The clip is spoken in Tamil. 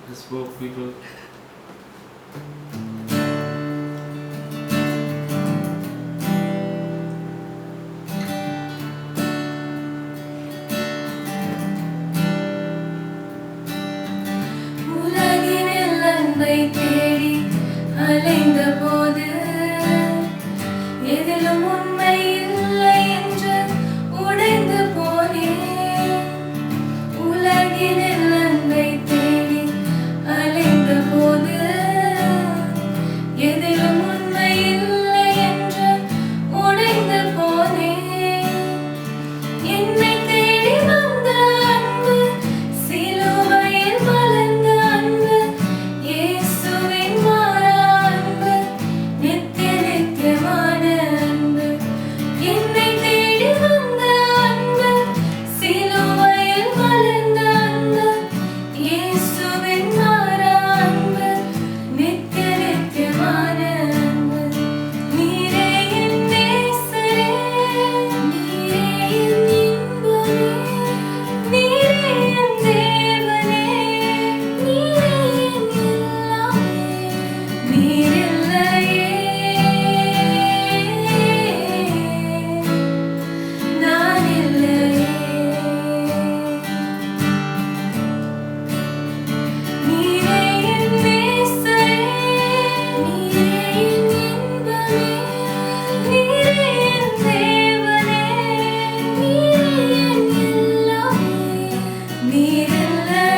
Just spoke people. உலகினில் அன்பை தேடி அலைந்த போது எதிலும் உண்மை இல்லை என்று உடைந்து போனேன். உலகினில் அன்பை தேடி அலைந்த போது எதிலும் உண்மை இல்லை என்று உடைந்து போனேன். என்னை தேடி வந்த அன்பு, சிலுவையில் மலர்ந்த அன்பு, இயேசுவின் மாறா அன்பு, நித்திய நித்தியமான அன்பு. என்னை தேடி வந்த அன்பு, சிலுவையில் மலர்ந்த அன்பு, இயேசுவின் மாறா அன்பு, நித்திய நித்தியமான அன்பு. நீரே என் நேசரே, நீரே என் இன்பமே, நீரே என் தேவனே, நீரே என் எல்லாமே. நீர் இல்லையே நான் இல்லையே. நீரே என் நேசரே, நீரே என் இன்பமே, நீரே என் தேவனே, நீரே என் எல்லாமே. நீர் இல்லையே